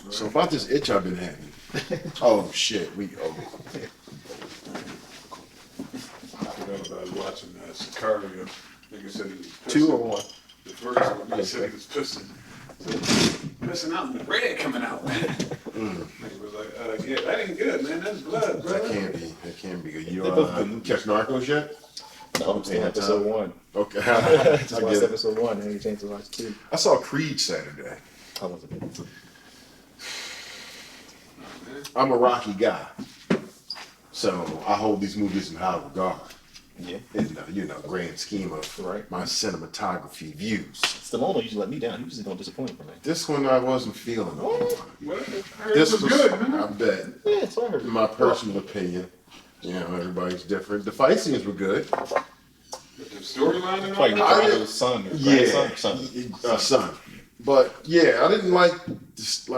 So about this itch I've been having. Oh shit, I was watching Sicario. Nigga said he was pissing. 2 or 1. The first one, he said he was pissing out and the red coming out. Nigga was like, yeah, that ain't good, man. That's blood, bro. That can't be good. You catch Narcos yet? No, I'm still episode 1. Okay. Just watched episode 1 and then you changed to watch 2. I saw Creed Saturday. I wasn't. I'm a Rocky guy, so I hold these movies in high regard. Yeah. In the, grand scheme of my cinematography views. It's the moment usually let me down. You usually don't disappoint for me. This one I wasn't feeling. This was good, man. I bet. Yeah, that's what I heard. In my personal opinion, everybody's different. The fight scenes were good. The storyline and all Like that? son. Son. But yeah, I didn't like this.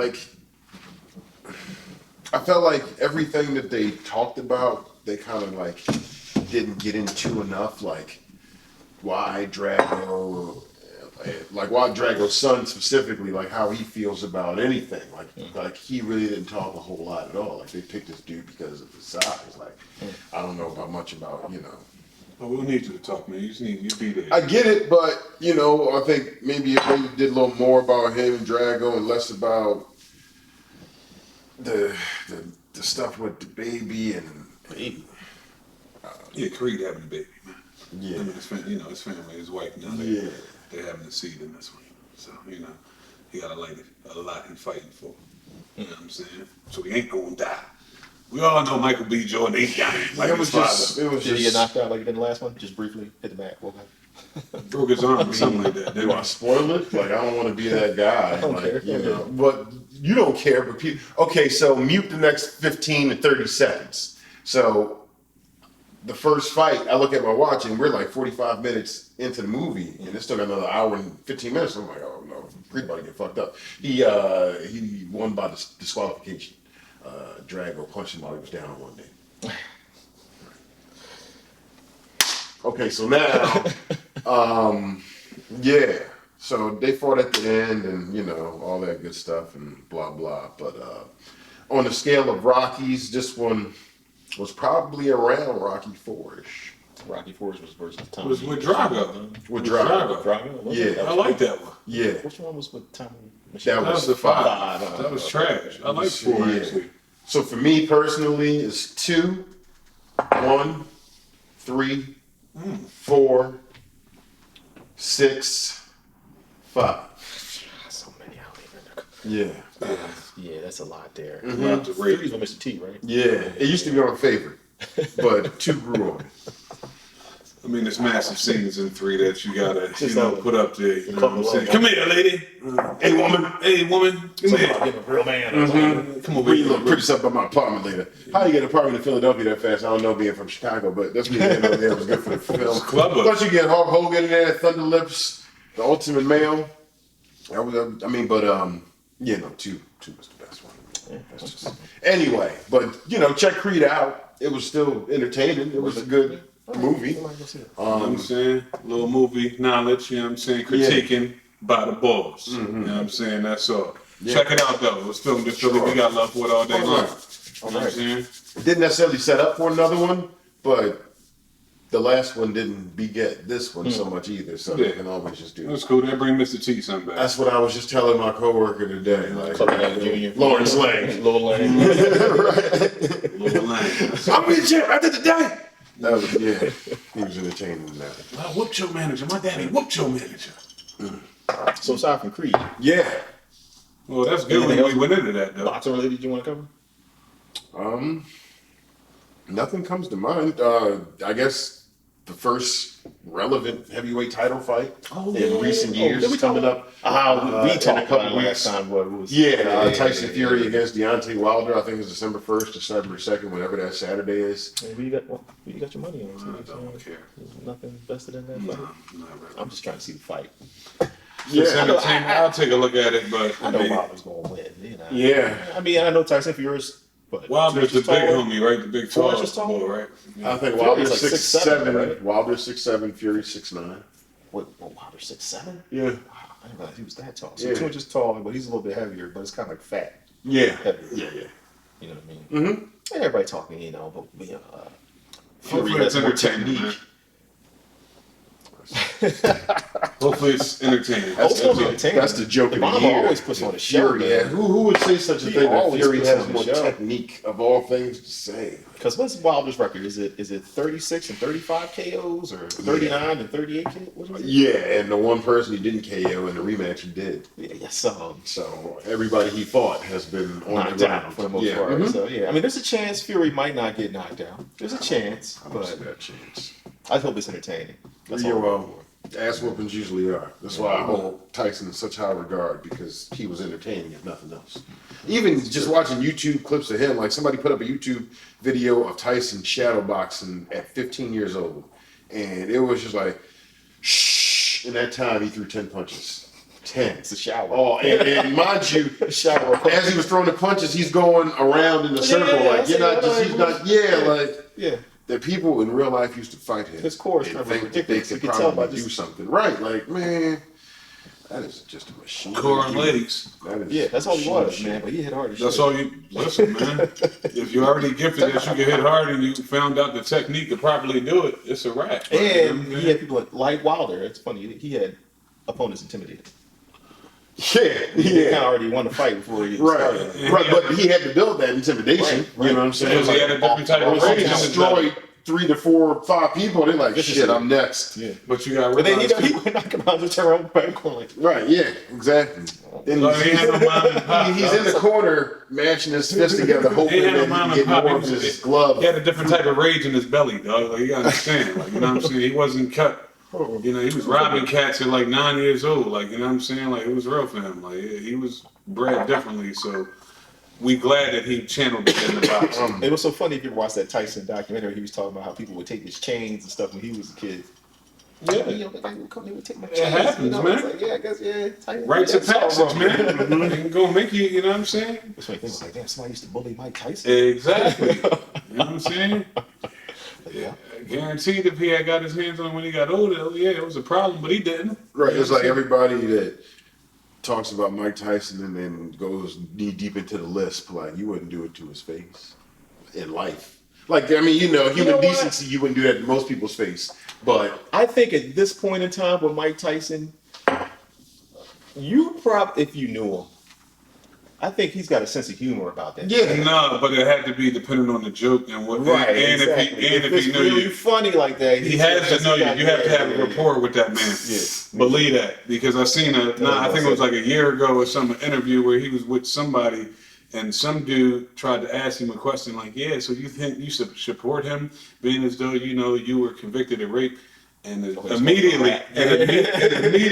I felt like everything that they talked about, they kind of didn't get into enough. Like why Drago's son specifically, like how he feels about anything. Like he really didn't talk a whole lot at all. Like they picked this dude because of his size. Like I don't know much about. Oh, we'll need you to talk, man. You just need you be there. I get it, but I think maybe if they did a little more about him and Drago and less about the stuff with the baby and yeah, Creed having a baby, man. Yeah, I mean, his family, his wife, now they're having a seed in this one. So he got a lot he's fighting for. You know what I'm saying? So he ain't gonna die. We all know Michael B. Jordan ain't dying like his father. Did he get knocked out like he did in the last one? Just briefly hit the back. Broke his arm or something like that. Do I spoil it? I don't want to be that guy. But you don't care. But people. Okay, so mute the next 15 to 30 seconds. So the first fight, I look at my watch and we're like 45 minutes into the movie, and it's still got another hour and 15 minutes. I'm like, oh no, Creed about to get fucked up. He won by disqualification. Drago punched him while he was down one day. Okay, so now, so they fought at the end and, all that good stuff and blah, blah. But on the scale of Rockies, this one was probably around Rocky 4-ish. Rocky 4 was versus Tommy. Was with Drago. With Drago. Yeah. I like that one. Yeah. Which one was with Tommy? That was the 5. That was trash. I like 4 actually. So for me personally, it's 2, 1, 3, 4, 6, 5. So many out Yeah. Yeah, that's a lot there. Mm-hmm. 3 is with Mr. T, right? Yeah. It used to be my favorite, but 2 grew on it. I mean, there's massive scenes in 3 that you gotta, put up there. You know what I'm saying? Come Come here, lady. Hey, woman. Hey, woman. Come here. Give a real man. Come over Bring your here. little pretty stuff by my apartment later. How you get an apartment in Philadelphia that fast? I don't know, being from Chicago, but that's me. It was good for the film. Plus you get Hulk Hogan in there, Thunder Lips, the Ultimate Male. 2 was the best one. That's just anyway. But check Creed out. It was still entertaining. It was a good movie. You know what I'm saying? Little movie knowledge, you know what I'm saying? Critiquing by the balls. You know what I'm saying? That's all. Yeah. Check it out though. It was filmed in Philly. We got love for it all day long. You know what I'm saying? It didn't necessarily set up for another one, but the last one didn't beget this one so much either. So they can always just do it. That's cool. They bring Mr. T something back. That's what I was just telling my coworker today. Lawrence Lang. Lil Lang. Lil Lang. I'm in champ after the day. That was, he was entertaining in that. I whooped your manager. My daddy whooped your manager. So aside from Creed. Yeah. Well, that's good when we went into that, though. Boxing related you want to cover? Nothing comes to mind. I guess the first relevant heavyweight title fight in recent years is coming up. We talked in a couple about weeks. last time. What it was? Tyson Fury against Deontay Wilder. I think it's December 1st, December 2nd, whenever that Saturday is. You got your money on. I don't care. There's nothing vested in that fight. Not really. I'm just trying to see the fight. I'll take a look at it, but I know Wilder's going to win. Yeah. I mean, I know Tyson Fury's. But Wilder's the big homie, right? The big tall boy, right? I think Wilder's like 6'7", right? Wilder's 6'7", Fury's 6'9". Wilder's 6'7"? Yeah. I didn't realize he was that tall. So Yeah. 2 inches tall, but he's a little bit heavier, but it's kind of like fat. Yeah. Heavier. Yeah. You know what I mean? Mm-hmm. And everybody talking, you know, but Fury Hopefully it's has more entertaining, technique. Hopefully it's entertaining. Oh, it's gonna be entertaining. That's the joke of the Obama year. always puts on a show, Fury, yeah. man. Who would say such a He thing that always Fury puts has on a more show. technique of all things to say? Because what's Wilder's record? Is it 36 and 35 KOs or 39 and 38 KOs? What was it? Yeah, and the one person he didn't KO in the rematch he did. Yeah, So everybody he fought has been on knocked the out ground for the most yeah. part. Mhm. So yeah, I mean, there's a chance Fury might not get knocked out. There's a chance, I don't but see that chance. I hope it's entertaining. That's Yeah, all. well, ass whoopings usually are. That's why I hold Tyson in such high regard because he was entertaining if nothing else. Even just watching YouTube clips of him, like somebody put up a YouTube video of Tyson shadowboxing at 15 years old, and it was just like, shh. In that time, he threw 10 punches. 10. It's a shower. Oh, and mind you, Shower. as he was throwing the punches, he's going around in a circle. yeah, Like, you're not just, he's not, yeah, like. Yeah. That people in real life used to fight him. His core is and kind of think that they ridiculous. You could can tell probably by do just- something. Right, like, man, that is just a machine. Core and legs. That is Yeah, that's all he was, machine man. But he hit hard as That's shit. all you listen, man. If you're already gifted that you can hit hard and you found out the technique to properly do it, it's a wrap. And he had people like Wilder. It's funny. He had opponents intimidated. He kind of Yeah. already won the fight before he Right, started. right, but he had to build that intimidation. Right, You know what I'm saying? Because he had a different type of Once he range in his destroyed 3 to 4, 5 people, they're like, This is shit, it. I'm next. Yeah. But you got But then he realize would knock him out, just turn around back corner like, Right, yeah, exactly. And So he had no mom and pop. he's in the corner, mashing his fists together, hoping He had that no mom he and can get pop. more of his glove. He had a different type of rage in his belly, dog. Like you gotta understand. Like, you know what I'm saying? He wasn't cut. You know, he was robbing cats at like 9 years old. Like, you know what I'm saying? Like, it was real for him. Like, he was bred differently. So, we glad that he channeled it in the boxing. It was so funny if you ever watch that Tyson documentary. He was talking about how people would take his chains and stuff when he was a kid. Yeah. You know, they would come, they would take my It chains. happens, you know? man. It's like, yeah, I guess, yeah. Tyson, Rites of yeah, it's all passage, wrong. man. It can go make you, you know what I'm saying? That's why he was like, damn, somebody used to bully Mike Tyson. Exactly. You know what I'm saying? Yeah. Guaranteed if he had got his hands on him when he got older, oh, yeah, it was a problem, but he didn't. Right, it's like everybody that talks about Mike Tyson and then goes knee deep into the lisp, like you wouldn't do it to his face in life. Like, I mean, human know what? decency, you wouldn't do that to most people's face. But I think at this point in time with Mike Tyson, you probably, if you knew him, I think he's got a sense of humor about that. yeah, No, but it had to be depending on the joke and what. Right, and exactly. if it's he knew really you, funny like that, he has to know you. You have to have a rapport with that man. Yeah. Believe that, because I seen I think it was like a year ago or some interview where he was with somebody, and some dude tried to ask him a question like, "Yeah, so you think you should support him, being as though you were convicted of rape?" And immediately,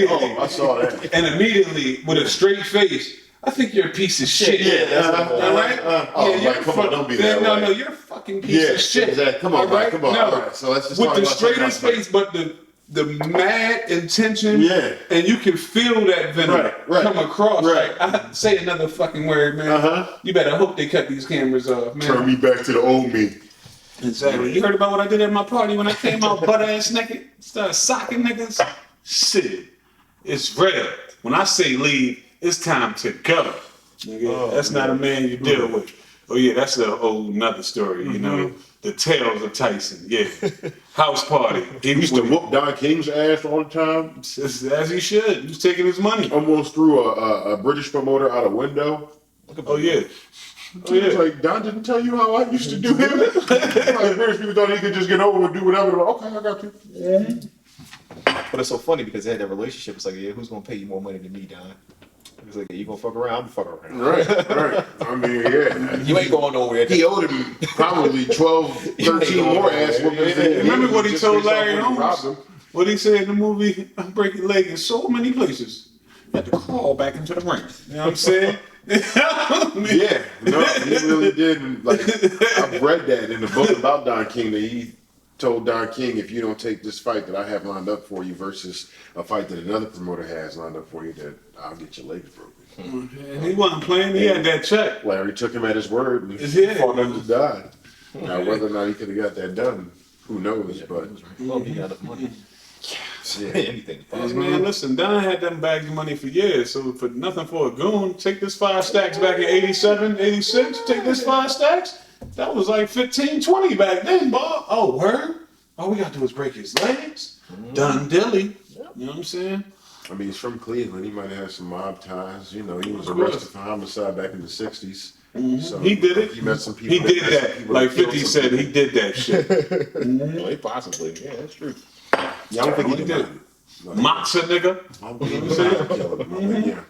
oh, I saw that. and immediately with a straight face, I think you're a piece of shit. Yeah, that's what all right. Oh, you're like, come on, don't be that No, way. no, you're a fucking piece Yeah, of shit. exactly. Come on, all right? come on. No. All right, so let's just with talk the about straightest something face, but the mad intention. Yeah. and you can feel that venom Right. come across. Right. I say another fucking word, man. Uh-huh. You better hope they cut these cameras off, man. Turn me back to the old me. Exactly. You heard about what I did at my party when I came out butt ass naked, started socking niggas? Shit, it's real. When I say leave, it's time to go. Nigga, that's not a man you deal with. Oh yeah, that's a whole nother story. You know, the tales of Tyson. Yeah, house party. He He used to whoop Don King's ass all the time. as he should. He was taking his money. Almost threw a British promoter out a window. Oh yeah. Oh, He was yeah. like, Don didn't tell you how I used to do him. Like, British people thought he could just get over and do whatever. Okay, I got you. But it's so funny because they had that relationship. It's like, yeah, who's gonna pay you more money than me, Don? It's like, you gonna fuck around? I'm fuck around. Right. I mean, yeah. You ain't going nowhere. He owed him probably 12, 13 more ass whoopings. than Remember what he just told based off Larry when he robbed Holmes? him. What he said in the movie, I'm breaking leg in so many places. You had to crawl back into the ring. You know what I'm saying? Yeah, no, he really did. And, like, I've read that in the book about Don King that he told Don King, if you don't take this fight that I have lined up for you versus a fight that another promoter has lined up for you, that I'll get your legs broken. And he wasn't playing. He had that check. Larry took him at his word and Yeah. fought him to die. Now, whether or not he could have got that done, who knows? But Well, he got enough money. yeah. Anything. Hey, man, listen, Don had them bags of money for years, so for nothing for a goon, take this 5 stacks back in 87, 86, take this 5 stacks. That was like 15, 20 back then, Bob. Oh, word? All we got to do is break his legs. Done dilly. You know what I'm saying? I mean, he's from Cleveland. He might have had some mob ties. You know, he was arrested for homicide back in the 60s. So He did it. He met some people. He did that. Like 50 said, he did that shit. Well, possibly. Yeah, that's true. Yeah, I don't think he did. Matza nigga. I don't think he was yeah.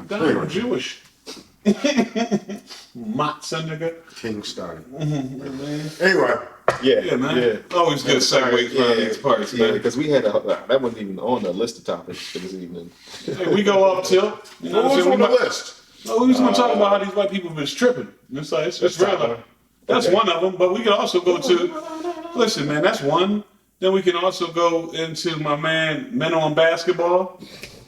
Damn, Jewish. Matza nigga. King started. Anyway. Yeah, man. Yeah. Always good segues around these parts, Yeah, man. because we had that wasn't even on the list of topics for this evening. Hey, we go off tilt. You know What was on the list? No, we just want to talk about how these white people have been stripping. It's like, it's real. That's one of them, but we could also go to, listen, man, that's one. Then we can also go into my man, men on basketball.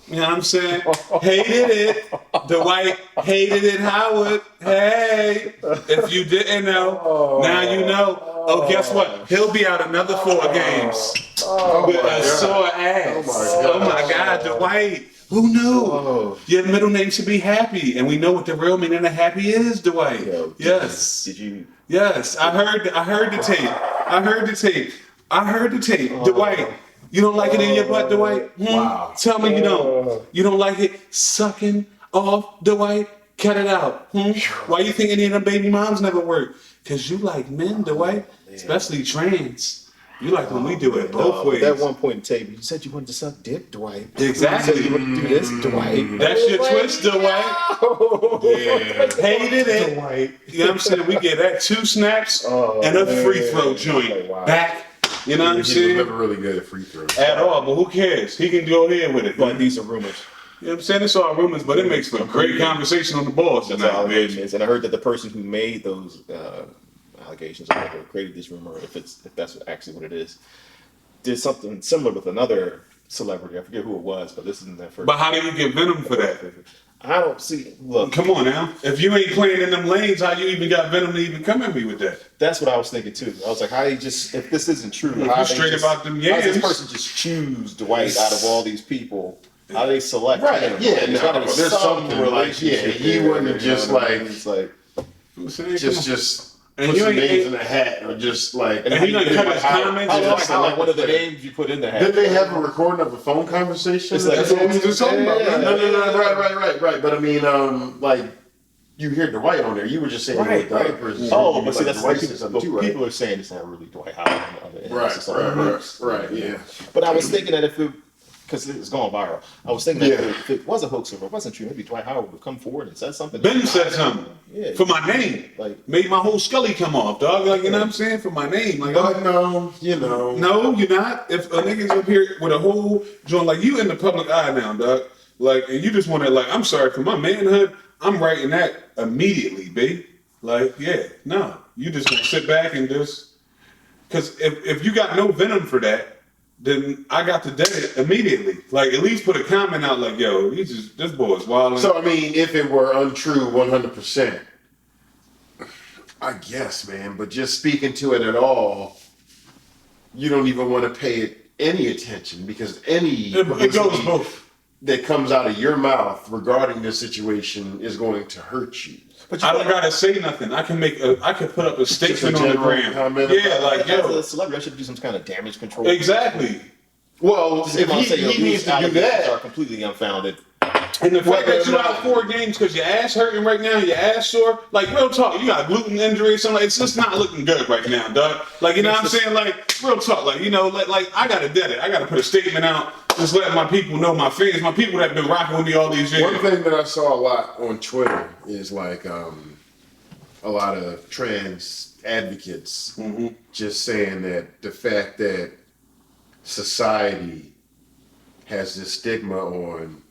You know what I'm saying? Hated it. Dwight hated it, Howard. Hey, if you didn't know, now you know. Oh, guess what? He'll be out another 4 games with a sore ass. Oh my God, Dwight. Who knew? Oh. Your middle name should be Happy, and we know what the real meaning of happy is, Dwight. Yo, Yes. Did you? Yes, I heard the tape. Dwight, you don't like it in your butt, Dwight? Wow. Tell me you don't. You don't like it sucking off, Dwight? Cut it out. Why you think any of them baby moms never work? Because you like men, Dwight, especially trans. You like when we do it both ways. At one point in the tape, you said you wanted to suck dick, Dwight. Exactly. You said you wanted to do this, Dwight. That's your twist, Dwight. Yeah. Hated it. Dwight. You know what I'm saying? We get that 2 snaps and a free throw joint. Wow. Back. You know what I'm He was saying? never really good at free throws. At all, but who cares? He can go ahead with it. But these are rumors. You know what I'm saying? It's all rumors, but it makes for great conversation on the balls That's tonight, all it bitch. is. And I heard that the person who made those allegations or whatever, created this rumor, if that's actually what it is, did something similar with another celebrity. I forget who it was, but this isn't that first. But how do you get venom for that? I don't see. Look, Come on now. If you ain't playing in them lanes, how you even got venom to even come at me with that? that's what I was thinking too. I was like, how you just, if this isn't true, You how straight they just, about them how does this yams. person just choose Dwight out of all these people? How they select Right, him? yeah, There's gotta be there's some something like, yeah, relationship he there, wouldn't you know just what I mean? like- It's like, I'm saying, Just And put you some ain't- names in a hat or just like. And he done cut his comments. how and long just how like, one of the names you put in the hat? Did they have a recording of a phone conversation? It's like- That's what we That's were talking about. Yeah. No, right. But I mean, like, you hear Dwight on there. You were just saying Right, the other right. person. Oh, but see, that's Dwight like said something too, right? people are saying it's not really Dwight Howard on the other end. It's just all hoax. Right, yeah. But I was thinking that if it, because it's gone viral, I was thinking that Yeah. if it was a hoax or if it wasn't true, maybe Dwight Howard would come forward and say something. Ben said something Yeah. for my name. Like- made my whole Scully come off, dog. Like, you know what I'm saying? For my name. Like, But no, you know. no, you're not. If a nigga's up here with a whole joint, like you in the public eye now, dog. Like, and you just want to, like, I'm sorry for my manhood. I'm writing that immediately, B. Like, yeah, no. You just gonna sit back and just, because if you got no venom for that, then I got to dead it immediately. Like, at least put a comment out like, yo, this boy's wilding. So I mean, if it were untrue 100%, I guess, man. But just speaking to it at all, you don't even want to pay it any attention because any it goes publicity both. that comes out of your mouth regarding this situation is going to hurt you. But I don't gotta say nothing. I can put up a statement on the general gram. comment Yeah, about like, as yo, a celebrity, I should do some kind of damage control. exactly. Well, Just if come out and say, yo, he needs these to do allegations are that, completely unfounded. And the fact that you Well, out 4 games because your ass hurting right now, your ass sore, like real talk, you got a gluten injury or something. Like, it's just not looking good right now, dog. Like, you know what I'm saying? Like, real talk, like, you know, like I gotta dead it. I gotta put a statement out, just letting my people know, my fans, my people that have been rocking with me all these years. one thing that I saw a lot on Twitter is like a lot of trans advocates just saying that the fact that society has this stigma on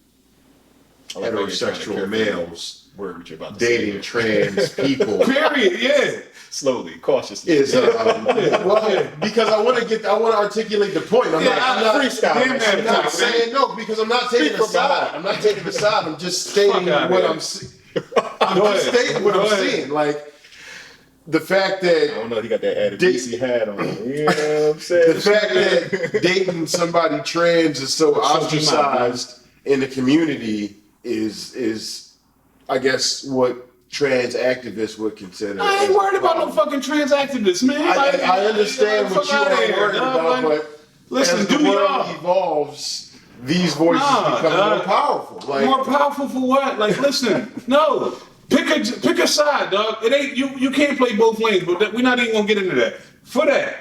heterosexual males Word you're about to say. dating trans people Period, yeah. Slowly, cautiously. is well, because I want to articulate the point. I'm not freestyling. Damn I'm that not point, saying no because I'm not taking a from side. I'm not taking a side. I'm just stating Fuck out what here. I'm just stating what Go I'm ahead. saying. Like the fact I that don't know. He got that added DC hat on. You know what I'm saying? the fact that dating somebody trans is so ostracized in the community is I guess what trans activists would consider. I ain't worried about no fucking trans activists, man. I understand what you are worried about, but listen, as the do world y'all evolves, these voices become more powerful. Like, more powerful for what? Like, listen, no. Pick a side, dog. It ain't you can't play both lanes, but we're not even gonna get into that. For that,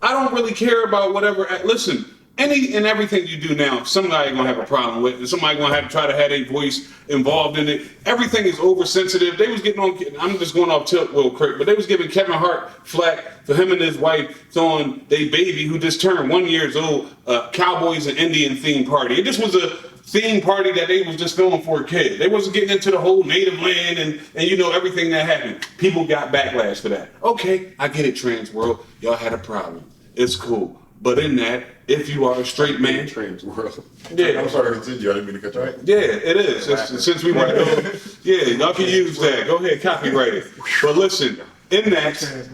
I don't really care about whatever. Listen, any and everything you do now, somebody gonna have a problem with it. Somebody gonna have to try to have a voice involved in it. Everything is oversensitive. They was getting on. I'm just going off tilt real quick, but they was giving Kevin Hart flack for him and his wife throwing their baby who just turned 1 year old, Cowboys and Indian theme party. And this was a theme party that they was just throwing for a kid. They wasn't getting into the whole native land and you know everything that happened. People got backlash for that. Okay, I get it, trans world. Y'all had a problem. It's cool. But in that, if you are a straight man, trans world. Yeah. I'm sorry to continue. I didn't mean to cut you off. yeah, it is. Since we want to go, yeah, y'all can use that. Go ahead, copyright it. But listen, in that,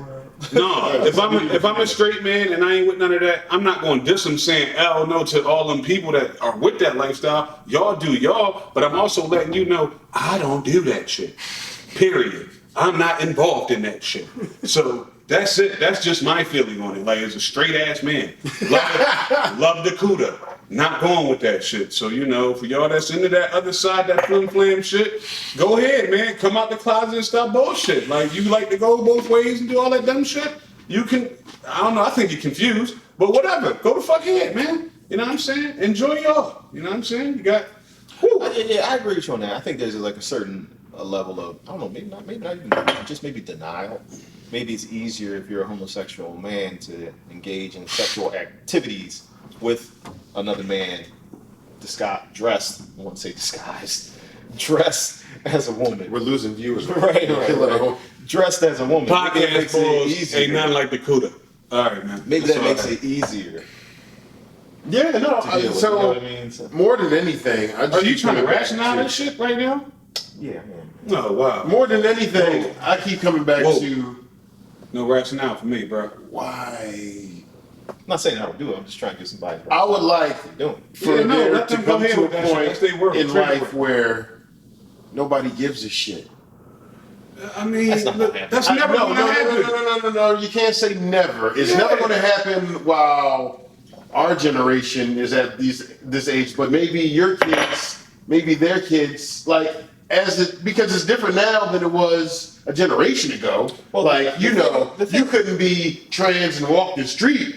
no, if I'm a straight man and I ain't with none of that, I'm not going to diss them saying, "Oh no" to all them people that are with that lifestyle. Y'all do y'all, but I'm also letting you know I don't do that shit. Period. I'm not involved in that shit. So that's it. That's just my feeling on it. Like, as a straight ass man, love the CUDA. Not going with that shit. So, you know, for y'all that's into that other side, that flim flam shit, go ahead, man. Come out the closet and stop bullshit. Like, you like to go both ways and do all that dumb shit? You can, I don't know, I think you're confused, but whatever. Go the fuck ahead, man. You know what I'm saying? Enjoy y'all. You know what I'm saying? You got, Yeah, I agree with you on that. I think there's like a certain level of, I don't know, maybe not even, just maybe denial. Maybe it's easier if you're a homosexual man to engage in sexual activities with another man dressed as a woman. We're losing viewers. Right. Dressed as a woman. Podcastbols ain't nothing like the CUDA. All right, man. Maybe that makes it easier. Yeah, no. You know So, what I mean? more than anything, I just Are you keep trying to coming back rationalize that shit right now? Yeah, man. No, wow. More than anything, I keep coming back to No rationale for me, bro. why. I'm not saying I don't do it. I'm just trying to get somebody. I would like doing. for Yeah, no, there let to them go come ahead to a with that shit. point That's their world. in Trigger life word. where nobody gives a shit. I mean, That's not gonna happen. that's never No, going to happen. no. You can't say never. It's Yeah. never going to happen while our generation is at this age. But maybe your kids, maybe their kids, like because it's different now than it was a generation ago. Well, like the thing- you couldn't be trans and walk the street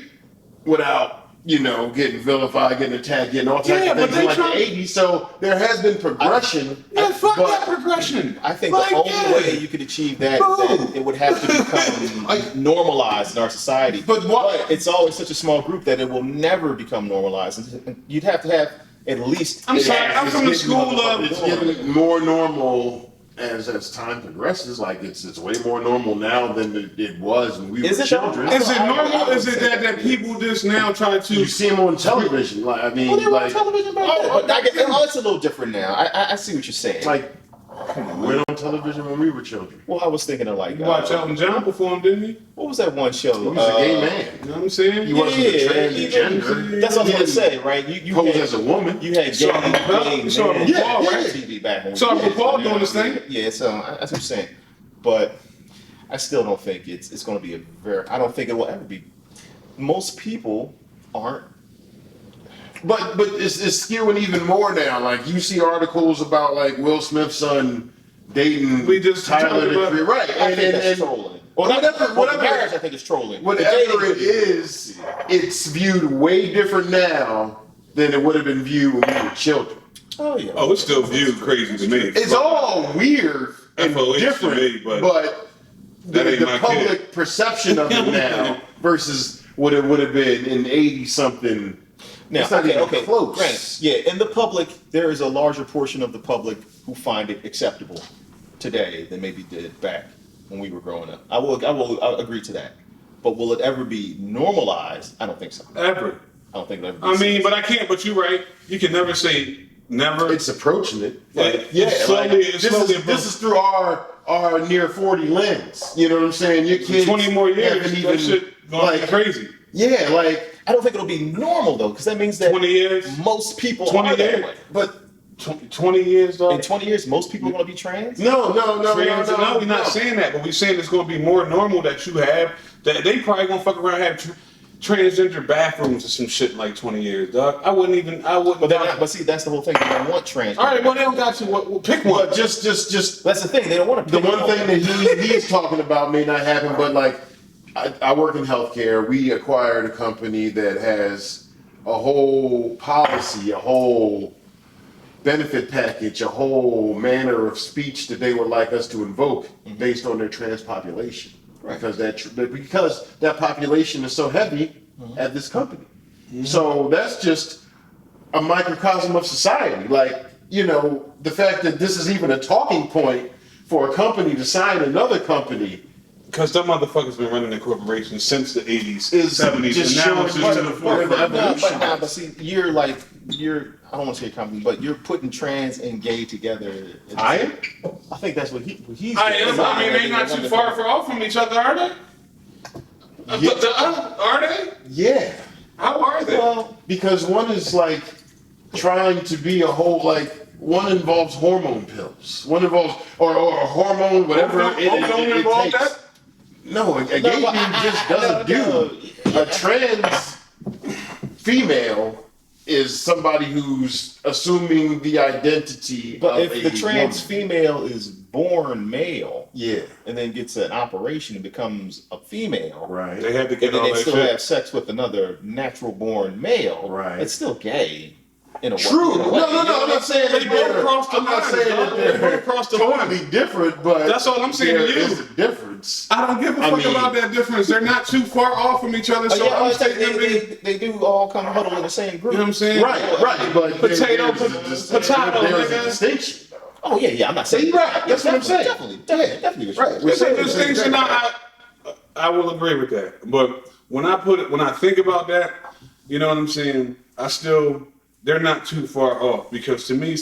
without getting vilified, getting attacked, getting all types of but things they in like try- the '80s. So there has been progression. Yeah, fuck but that progression. I think Like, the only yeah. way you could achieve that Bro. is that it would have to become normalized in our society. But what- it's always such a small group that it will never become normalized. And you'd have to have at least. I'm sorry, I'm It's from the getting- school of. It's getting more normal as time progresses. Like it's way more normal now than it was when we Is were it children. though? Is it normal? I would Is it say that people just now try to? You see them on television. Like I mean, Well, they were on like television back then. But it's a little different now. I see what you're saying. we went on television when we were children. Well, I was thinking of like. You watch Elton John perform, didn't you? What was that one show? He was a gay man. You know what I'm saying? He wasn't a Yeah, transgender. That's what I was gonna say, right? You Posed had, as a woman. you had saw gay RuPaul, you saw men RuPaul, on right? TV back when Saw we were RuPaul kids. doing this thing. Yeah, so that's what I'm saying. But I still don't think it's going to be I don't think it will ever be. Most people aren't. But it's skewing even more now. Like you see articles about like Will Smith's son dating We just Tyler talked about- the Right. I think that's trolling. Well, whatever- marriage, I think it's trolling. Whatever it is, it's viewed way different now than it would have been viewed when we were children. Oh yeah. Oh, it's still viewed crazy to me. It's all weird and FOH to different, me, but the that ain't my public perception of it now versus what it would have been in 80-something. Now, It's not even close. Grant, yeah, in the public, there is a larger portion of the public who find it acceptable today than maybe did back when we were growing up. I'll agree to that. But will it ever be normalized? I don't think so. Ever. I don't think it'll ever be. I mean, but I can't. But you're right. You can never say never. It's approaching it. It's slowly this is through our near 40 lens. You know what I'm saying? Your kids 20 more years, haven't that shit gonna be crazy. Yeah, like I don't think it'll be normal though, because that means that 20 years, most people 20 are that years, way. but 20 years though. In 20 years, most people are going to be trans? no, We're not saying that, but we're saying it's going to be more normal that you have that they probably gonna fuck around and have transgender bathrooms or some shit in like 20 years, dog. I wouldn't. But see, that's the whole thing. They don't want trans. All right, well they don't got to. Well, pick one. But just That's the thing. They don't want to. the one thing that he's talking about may not happen, but like I work in healthcare. We acquired a company that has a whole policy, a whole benefit package, a whole manner of speech that they would like us to invoke based on their trans population. Right. Because that population is so heavy at this company. So that's just a microcosm of society. Like, you know, the fact that this is even a talking point for a company to sign another company Because them motherfuckers been running the corporation since the 80s, is 70s, just and now showing it's just to the where the forefront. evolution. But see, I don't want to say company, but you're putting trans and gay together. I am? I think that's what he's I am. I mean, they not too far off from each other, are they? Are they? Yeah. How are they? Well, because one is like trying to be a whole, like, one involves hormone pills. One involves, or a hormone, whatever Don't involve takes. that? No, a gay dude just doesn't do. A trans female is somebody who's assuming the identity But of if the trans woman. female is born male, Yeah, and then gets an operation and becomes a female, right. They had to and get then all they that still shit. have sex with another natural born male, Right. it's still gay. In a True. way. No, I'm not saying They that both they're, crossed the I'm not line, saying dog. that They they're both crossed the totally different, but That's all I'm saying to there you. is a difference. I don't give a I fuck mean- about that difference. They're not too far off from each other, so Yeah, I'm well, stating them in. they do all come huddle in the same group. You know what I'm saying? Right, but Potato, there's potato, there's a nigga. distinction. Oh yeah, I'm not saying Right, that's what I'm saying. Definitely. Right. It's a saying distinction. that. I will agree with that. But when I think about that, you know what I'm saying? They're not too far off, because to me,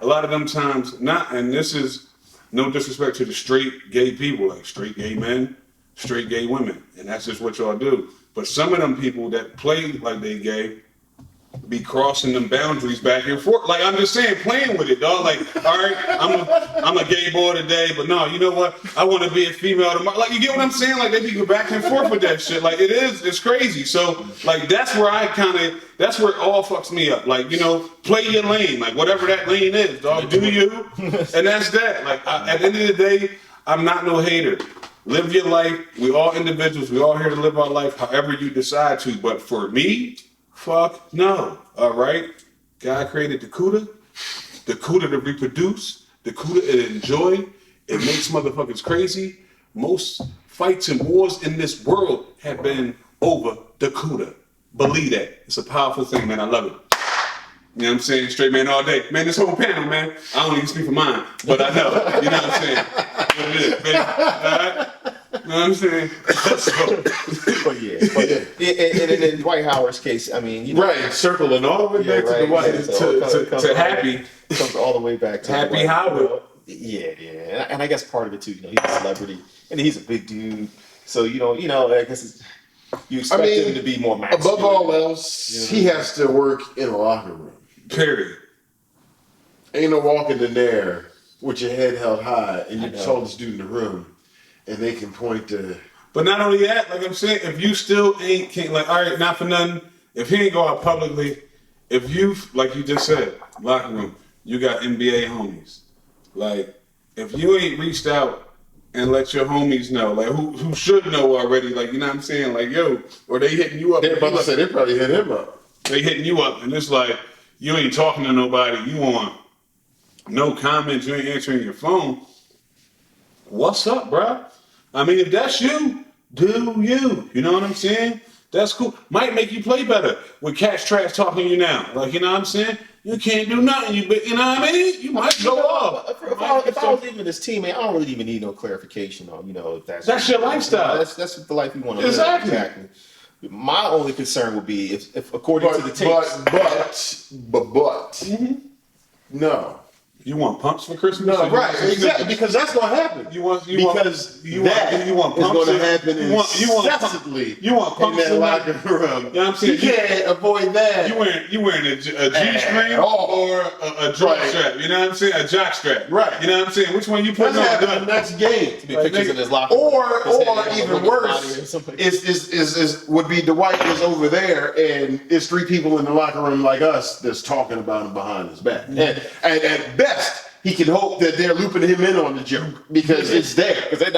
a lot of them times, and this is no disrespect to the straight gay people, like straight gay men, straight gay women, and that's just what y'all do. But some of them people that play like they gay be crossing them boundaries back and forth. Like, I'm just saying, playing with it, dog. Like, all right, I'm a gay boy today, but no, you know what? I want to be a female tomorrow. Like, you get what I'm saying? Like, they be go back and forth with that shit. Like, it's crazy. So, like, that's where it all fucks me up. Like, you know, play your lane. Like, whatever that lane is, dog, do you. And that's that. Like, at the end of the day, I'm not no hater. Live your life. We all individuals. We all here to live our life however you decide to. But for me, fuck no. All right? God created the CUDA to reproduce, the CUDA to enjoy. It makes motherfuckers crazy. Most fights and wars in this world have been over the CUDA. Believe that. It's a powerful thing, man. I love it. You know what I'm saying? Straight man all day. Man, this whole panel, man, I don't even speak for mine, but I know. You know what I'm saying? What it is, baby. All right? You know what I'm saying? And in Dwight Howard's case, I mean, you know, Right, circling all the way back to the white. to Happy. comes all the way back to Happy Dwight. Howard. Yeah, and I guess part of it too, you know, he's a celebrity and he's a big dude, so you know, I guess you expect him to be more masculine. Above all else, he has to work in a locker room. Period. Ain't no walking in there with your head held high and you're I the know. tallest dude in the room, and they can point to. But not only that, like I'm saying, if you still can't, like, all right, not for nothing, if he ain't go out publicly, if you, like you just said, locker room, you got NBA homies. Like, if you ain't reached out and let your homies know, like, who should know already, like, you know what I'm saying? Like, yo, or they hitting you up. They're about to say they probably hit him up. They hitting you up, and it's like, you ain't talking to nobody, you want no comments, you ain't answering your phone. What's up, bruh? I mean, if that's you, do you. You know what I'm saying? That's cool. Might make you play better with cats trash talking to you now. Like, you know what I'm saying? You can't do nothing. You know what I mean? You might go off. If I was even his teammate, I don't really even need no clarification on, you know, if That's your lifestyle. That's the life you want to Exactly. live. Exactly. My only concern would be if according to the tapes. But No. You want pumps for Christmas? No, right, exactly, because that's going to happen. You want that pumps is going to happen incessantly you want pumps in that locker room. You know what I'm saying? You can't avoid that. You wearing a G-string or a drop strap? You know what I'm saying? A jock strap. Right. You know what I'm saying? Which one you put That's on? happening the next game. Pictures in his locker room. Or even worse would be Dwight is over there and it's 3 people in the locker room like us that's talking about him behind his back. And at best, he can hope that they're looping him in on the joke because it's there. Because that's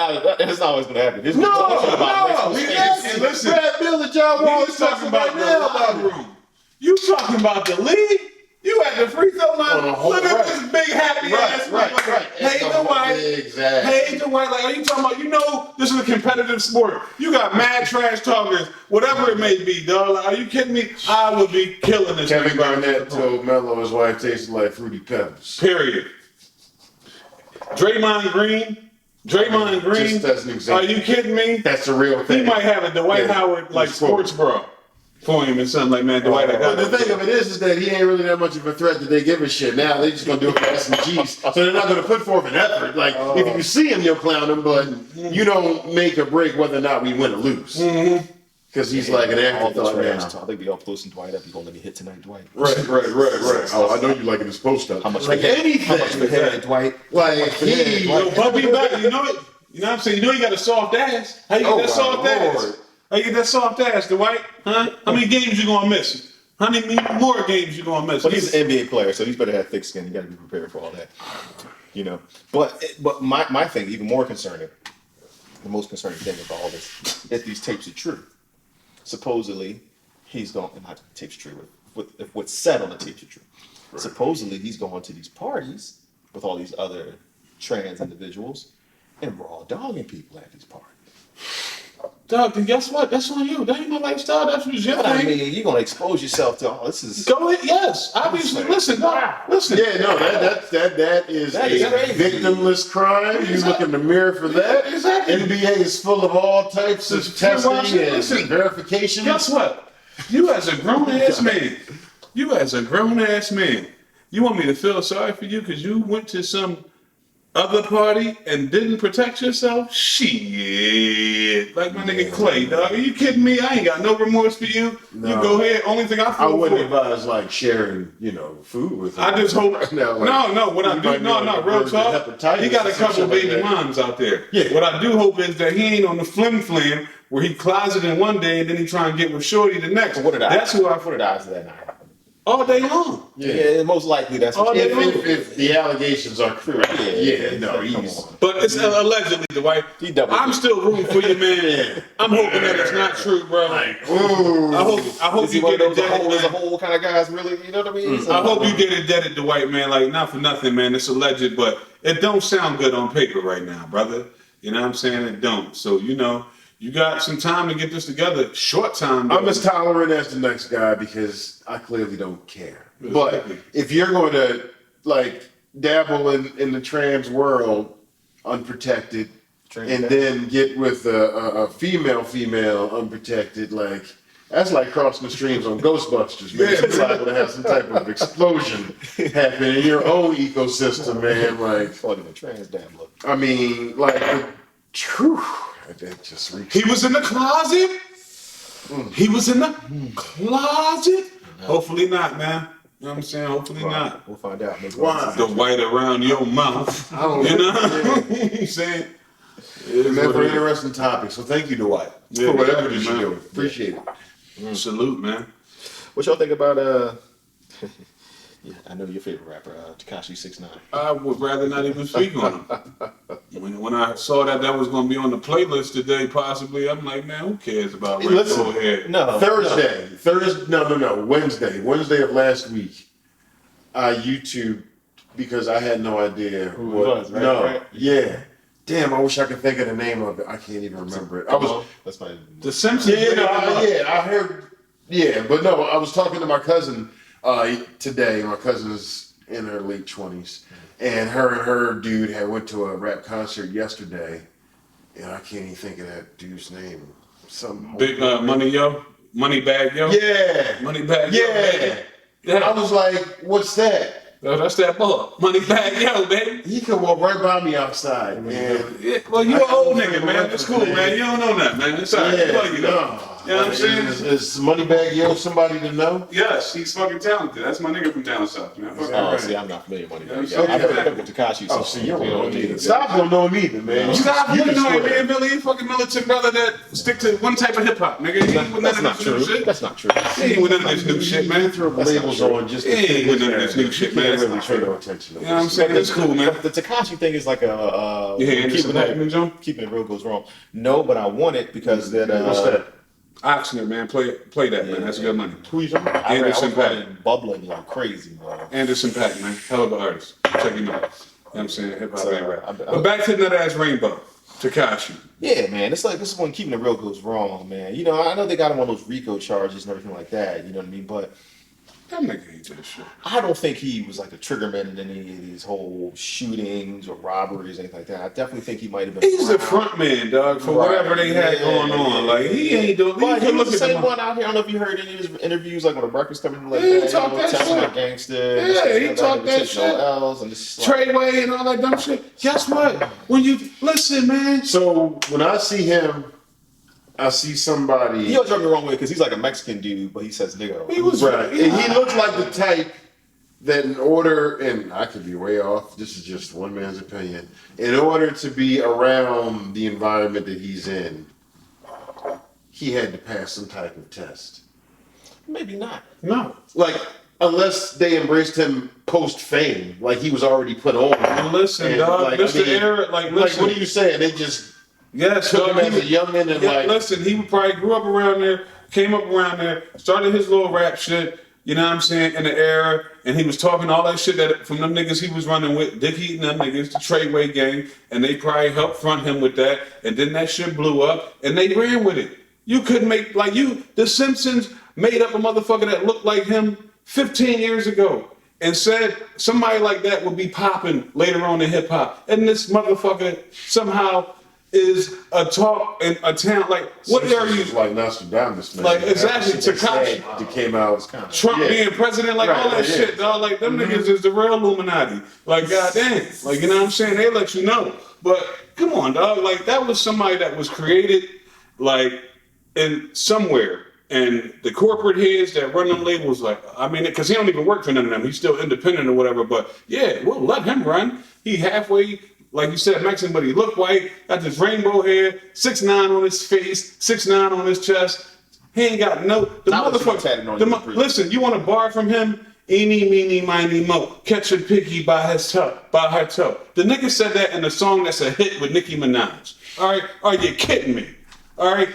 not always going to happen. No. And listen, Brad Bill and John Wall is talking about the locker room. You talking about the league? You at the free throw line? Look at this big happy ass motherfucker. Hey, Dwight. Exactly. Hey, Dwight. Like, are you talking about? You know, this is a competitive sport. You got mad trash talkers, whatever it may be, dog. Like, are you kidding me? I would be killing this. Kevin Garnett told Melo his wife tasted like Fruity Pebbles. Period. Draymond Green. Just as an example. Are you kidding me? That's the real thing. He might have a Dwight Howard like sports bra for him and something like, man, Dwight. But the thing of it is that he ain't really that much of a threat that they give a shit. Now they just gonna do it for S&Gs, so they're not gonna put forth an effort. Like if you see him, you'll clown him, but you don't make or break whether or not we win or lose. Because he's like an afterthought now. I think we all posting Dwight up. You gonna let me hit tonight, Dwight? Right. Oh, I know you liking his post up. How much like anything? How much for head, Dwight? Like he. Yo, puppy back. You know it. You know what I'm saying? You know you got a soft ass. How you get that soft ass? How you get that soft ass, Dwight? Huh? How many games you gonna miss? How many more games you gonna miss? But he's an NBA player, so he's better have thick skin. You got to be prepared for all that. You know. But my thing, even more concerning, the most concerning thing about all this, if these tapes are true. Supposedly, he's going. Not the tapes are true. If what's said on the tapes are true. Right. Supposedly, he's going to these parties with all these other trans individuals and raw dogging people at these parties. Dog, then guess what? That's on you. That ain't my lifestyle. That's what your But thing. I mean, you're gonna expose yourself to all this. Is go ahead. Yes, obviously. Listen, dog. Listen. Yeah, no, that is a victimless crime. You look in the mirror for that. Exactly. NBA is full of all types of testing and verification. Guess what? You as a grown ass man. You want me to feel sorry for you because you went to some other party and didn't protect yourself? Shit. Like my nigga Clay, dog. Are you kidding me? I ain't got no remorse for you. No. You go ahead. Only thing I feel I wouldn't advise like sharing, food with him. I just hope. No, what I do, real talk. He got a couple baby moms out there. Yeah. What I do hope is that he ain't on the flim where he closeted one day and then he try and get with Shorty the next. That's who I put it out to that night. All day long. Yeah, most likely that's what if the allegations are true. He's. But it's allegedly, Dwight. I'm still rooting for you, man. I'm hoping that it's not true, bro. I hope you get it deaded. There's a whole kind of guys, really. You know what I mean? I hope you get it deaded, Dwight, man. Like not for nothing, man. It's alleged, but it don't sound good on paper right now, brother. You know what I'm saying? It don't. So you got some time to get this together. Short time. Though. I'm as tolerant as the next guy because I clearly don't care. But if you're going to dabble in the trans world unprotected and then get with a female unprotected, that's like crossing the streams on Ghostbusters, man. It's liable to have some type of explosion happen in your own ecosystem, man. Fucking a trans dabbler. I mean, that just reached. He was in the closet. He was in the closet. Hopefully not, man. You know what I'm saying? Hopefully not. We'll find out. Why? The white around your mouth. I don't know. You know what I'm saying? Never interesting topic. So thank you, Dwight, for whatever it is you're doing. Appreciate it. Salute, man. What y'all think about yeah, I know your favorite rapper, Tekashi 6ix9ine. I would rather not even speak on him. When I saw that was going to be on the playlist today, possibly, I'm like, man, who cares about rap? Go ahead. No. Wednesday of last week, I YouTubed because I had no idea who it was, right? Right? Yeah. Damn, I wish I could think of the name of it. I can't even remember it. That's my... The Simpsons. I heard. Yeah, but no, I was talking to my cousin today. My cousin's in her late 20s, and her dude had went to a rap concert yesterday, and I can't even think of that dude's name. Some big Money Bag Yo. Yeah, Money Bag Yo. Yeah. I was like, "What's that?" Yo, that's that ball. Money bag, yo, baby. He could walk right by me outside, man. Yeah, well, you an old nigga, man. It's cool, man. You don't know that, man. It's all right. Yeah, Like, you know. no. You know what I'm saying? Is Moneybag Yo somebody to know? Yes, he's fucking talented. That's my nigga from down south, man. Fuck Oh, right. see, I'm not familiar with Money. Yeah, I've heard of Tekashi. Oh, see, you don't know him either. either. Stop, don't know him either, man. Stop You looking can on him, swear. man, Billy. You fucking militant brother that stick to one type of hip hop, nigga. He ain't with none That's of not this new true. shit. That's not true. He ain't with none of this new shit, man. Throw That's not labels true. on just He to ain't fit with his none of this narrative. new shit, You man. can't That's really not pay true. no attention to You know what I'm this. saying? That's cool, man. The Tekashi thing is like a You hear Anderson keeping Paakman, John? keeping it real goes wrong. No, but I want it because that. What's that? Oxnard, man. Play that, man. That's good money. Who you talking about? I Anderson was Paak. running bubbling like crazy, bro. Anderson Paak, man. Hell of an artist. Check him out. You know what I'm saying? Hip hop So, ain't rap. I- But back to Nut Ass Rainbow. Tekashi. Yeah, man. It's like this is when keeping it real goes wrong, man. You know, I know they got him on those RICO charges and everything like that. You know what I mean? But That nigga ain't this shit. I don't think he was like a triggerman in any of these whole shootings or robberies, anything like that. I definitely think he might have been. He's the around. front man, dog, for Right. whatever they had Yeah, going on. Like, he ain't doing. But he can was the look at same the one out here. I don't know if you heard any of his interviews, like when the records coming like Yeah, he that. talked that Testing shit. Out Gangster. Yeah, this, he that, talked that take no shit. L's and this is like, Treyway and all that dumb shit. Guess what? When you listen, man. So when I see him, I see somebody. he always rub me the wrong way because he's like a Mexican dude, but he says nigga. He was Right. And he looks like the type that in order, and I could be way off, this is just one man's opinion, in order to be around the environment that he's in, he had to pass some type of test. Maybe not. No. Like, unless they embraced him post-fame, like he was already put on. Listen, And, dog. like, Mr. I mean, Eric, like, Like, listen. what are you saying? They just Yes, took dog. him as a youngin' and Yeah, like... listen, he probably grew up around there, came up around there, started his little rap shit, you know what I'm saying, in the era, and he was talking all that shit that from them niggas he was running with, Dickie and them niggas, the Treyway gang, and they probably helped front him with that, and then that shit blew up, and they ran with it. You couldn't make, like the Simpsons made up a motherfucker that looked like him 15 years ago, and said somebody like that would be popping later on in hip hop, and this motherfucker somehow is a talk and a talent. Like, what are you? Like Nostradamus, man. Like, exactly, After they Tekashi. said That came out. Trump Yeah. being president, like Right, all that yeah. shit, dog. Like them niggas is the real Illuminati. Like, goddamn. Like, you know what I'm saying? They let you know. But come on, dog. Like, that was somebody that was created, like, in somewhere. And the corporate heads that run them labels, like, I mean, because he don't even work for none of them. He's still independent or whatever. But yeah, we'll let him run. He halfway, like you said, Mexican, but he look white, got this rainbow hair, 6'9" on his face, 6'9" on his chest. He ain't got no. The Not what you motherfucker. tatted on your breast. Listen, you want to bar from him? Eeny, meeny, miny, mo. Catch a piggy by his toe, by her toe. The nigga said that in a song that's a hit with Nicki Minaj. All right, are you kidding me? All right,